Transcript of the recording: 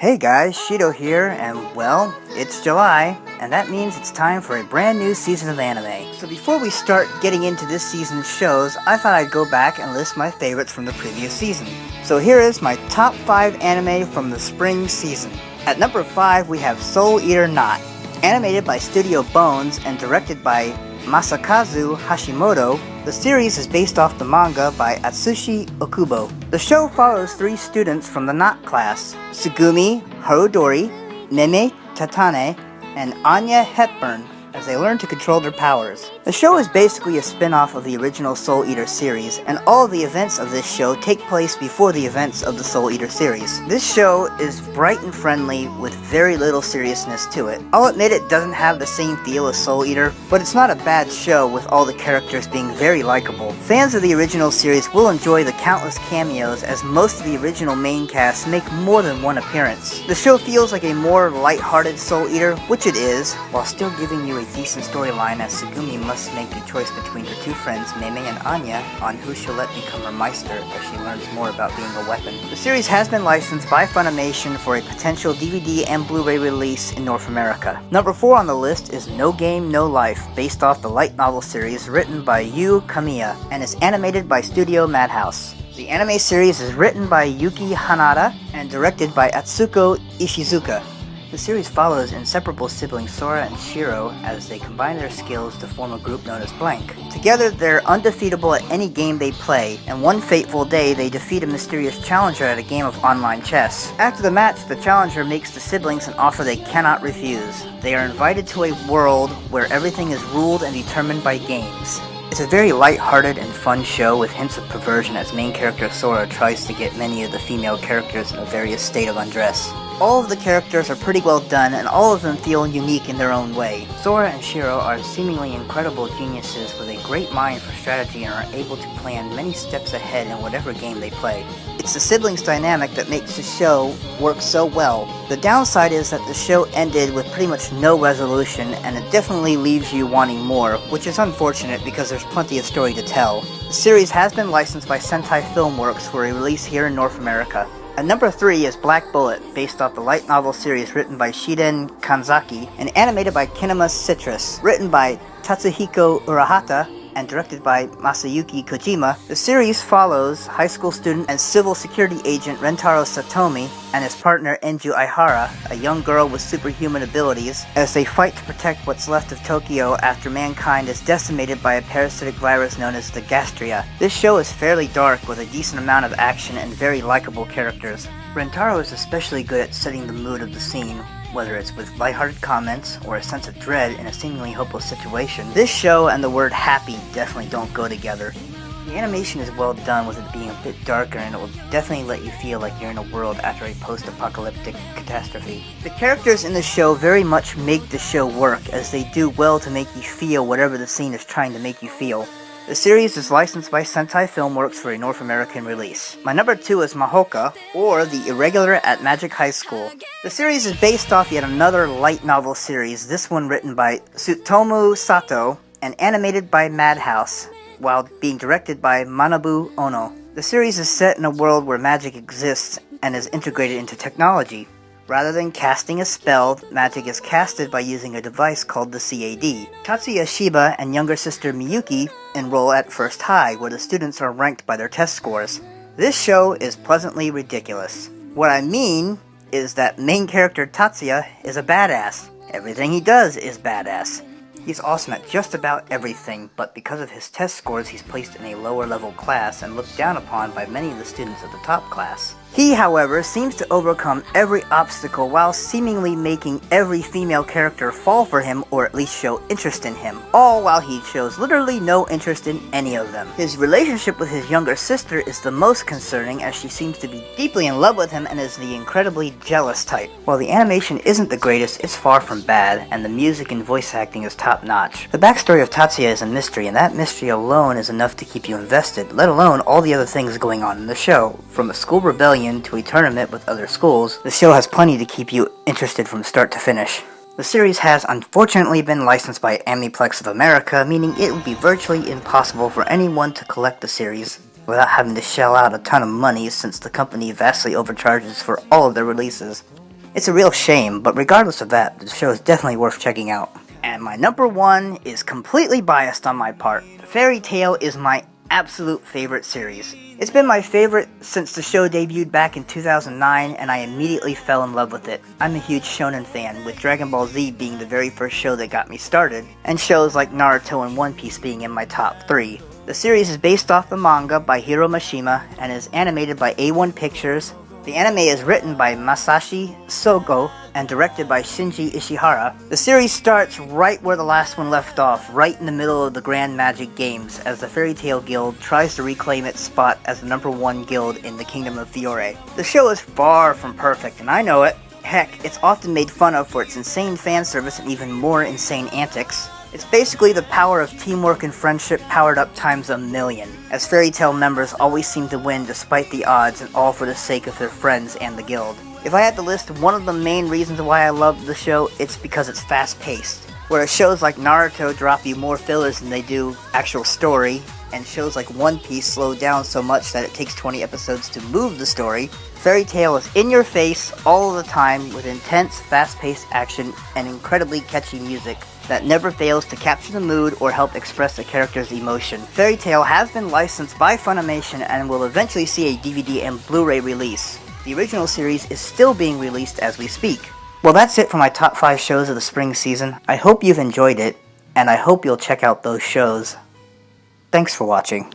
Hey guys, Shido here, and well, it's July, and that means it's time for a brand new season of anime. So before we start getting into this season's shows, I thought I'd go back and list my favorites from the previous season. So here is my top 5 anime from the spring season. At number 5 we have Soul Eater Not. Animated by Studio Bones and directed by Masakazu Hashimoto, the series is based off the manga by Atsushi Okubo. The show follows 3 students from the Knot class, Tsugumi Harudori, Meme Tatane, and Anya Hepburn, as they learn to control their powers. The show is basically a spin-off of the original Soul Eater series, and all of the events of this show take place before the events of the Soul Eater series. This show is bright and friendly with very little seriousness to it. I'll admit it doesn't have the same feel as Soul Eater, but it's not a bad show with all the characters being very likable. Fans of the original series will enjoy the countless cameos, as most of the original main cast make more than one appearance. The show feels like a more light-hearted Soul Eater, which it is, while still giving you a decent storyline, as Tsugumi must make a choice between her 2 friends, Meme and Anya, on who she'll let become her Meister as she learns more about being a weapon. The series has been licensed by Funimation for a potential DVD and Blu-ray release in North America. Number 4 on the list is No Game, No Life, based off the light novel series written by Yu Kamiya and is animated by Studio Madhouse. The anime series is written by Yuki Hanada and directed by Atsuko Ishizuka. The series follows inseparable siblings Sora and Shiro as they combine their skills to form a group known as Blank. Together, they're undefeatable at any game they play, and one fateful day they defeat a mysterious challenger at a game of online chess. After the match, the challenger makes the siblings an offer they cannot refuse. They are invited to a world where everything is ruled and determined by games. It's a very light-hearted and fun show with hints of perversion as main character Sora tries to get many of the female characters in a various state of undress. All of the characters are pretty well done, and all of them feel unique in their own way. Sora and Shiro are seemingly incredible geniuses with a great mind for strategy and are able to plan many steps ahead in whatever game they play. It's the siblings dynamic that makes the show work so well. The downside is that the show ended with pretty much no resolution, and it definitely leaves you wanting more, which is unfortunate because there's plenty of story to tell. The series has been licensed by Sentai Filmworks for a release here in North America. At number 3 is Black Bullet, based off the light novel series written by Shiden Kanzaki and animated by Kinema Citrus. Written by Tatsuhiko Urahata and directed by Masayuki Kojima, the series follows high school student and civil security agent Rentaro Satomi and his partner Enju Aihara, a young girl with superhuman abilities, as they fight to protect what's left of Tokyo after mankind is decimated by a parasitic virus known as the Gastria. This show is fairly dark with a decent amount of action and very likable characters. Rentaro is especially good at setting the mood of the scene, whether it's with lighthearted comments or a sense of dread in a seemingly hopeless situation. This show and the word happy definitely don't go together. The animation is well done with it being a bit darker, and it will definitely let you feel like you're in a world after a post-apocalyptic catastrophe. The characters in the show very much make the show work, as they do well to make you feel whatever the scene is trying to make you feel. The series is licensed by Sentai Filmworks for a North American release. My number 2 is Mahoka, or The Irregular at Magic High School. The series is based off yet another light novel series, this one written by Tsutomu Sato and animated by Madhouse, while being directed by Manabu Ono. The series is set in a world where magic exists and is integrated into technology. Rather than casting a spell, magic is casted by using a device called the CAD. Tatsuya Shiba and younger sister Miyuki enroll at First High, where the students are ranked by their test scores. This show is pleasantly ridiculous. What I mean is that main character Tatsuya is a badass. Everything he does is badass. He's awesome at just about everything, but because of his test scores he's placed in a lower level class and looked down upon by many of the students of the top class. He, however, seems to overcome every obstacle while seemingly making every female character fall for him or at least show interest in him, all while he shows literally no interest in any of them. His relationship with his younger sister is the most concerning, as she seems to be deeply in love with him and is the incredibly jealous type. While the animation isn't the greatest, it's far from bad, and the music and voice acting is top-notch. The backstory of Tatsuya is a mystery, and that mystery alone is enough to keep you invested, let alone all the other things going on in the show. From a school rebellion to a tournament with other schools, the show has plenty to keep you interested from start to finish. The series has unfortunately been licensed by Amiplex of America, meaning it would be virtually impossible for anyone to collect the series without having to shell out a ton of money, since the company vastly overcharges for all of their releases. It's a real shame, but regardless of that, the show is definitely worth checking out. And my number 1 is completely biased on my part. Fairy Tail is my absolute favorite series. It's been my favorite since the show debuted back in 2009, and I immediately fell in love with it. I'm a huge shonen fan, with Dragon Ball Z being the very first show that got me started, and shows like Naruto and One Piece being in my top 3. The series is based off the manga by Hiro Mashima and is animated by A1 Pictures. The anime is written by Masashi Sogo and directed by Shinji Ishihara. The series starts right where the last one left off, right in the middle of the Grand Magic Games, as the Fairy Tail Guild tries to reclaim its spot as the #1 guild in the Kingdom of Fiore. The show is far from perfect, and I know it. Heck, it's often made fun of for its insane fan service and even more insane antics. It's basically the power of teamwork and friendship powered up times a million, as Fairy Tail members always seem to win despite the odds and all for the sake of their friends and the guild. If I had to list one of the main reasons why I love the show, it's because it's fast-paced. Whereas shows like Naruto drop you more fillers than they do actual story, and shows like One Piece slow down so much that it takes 20 episodes to move the story, Fairy Tail is in your face all of the time with intense, fast-paced action and incredibly catchy music that never fails to capture the mood or help express a character's emotion. Fairy Tail has been licensed by Funimation and will eventually see a DVD and Blu-ray release. The original series is still being released as we speak. Well, that's it for my top 5 shows of the spring season. I hope you've enjoyed it, and I hope you'll check out those shows. Thanks for watching.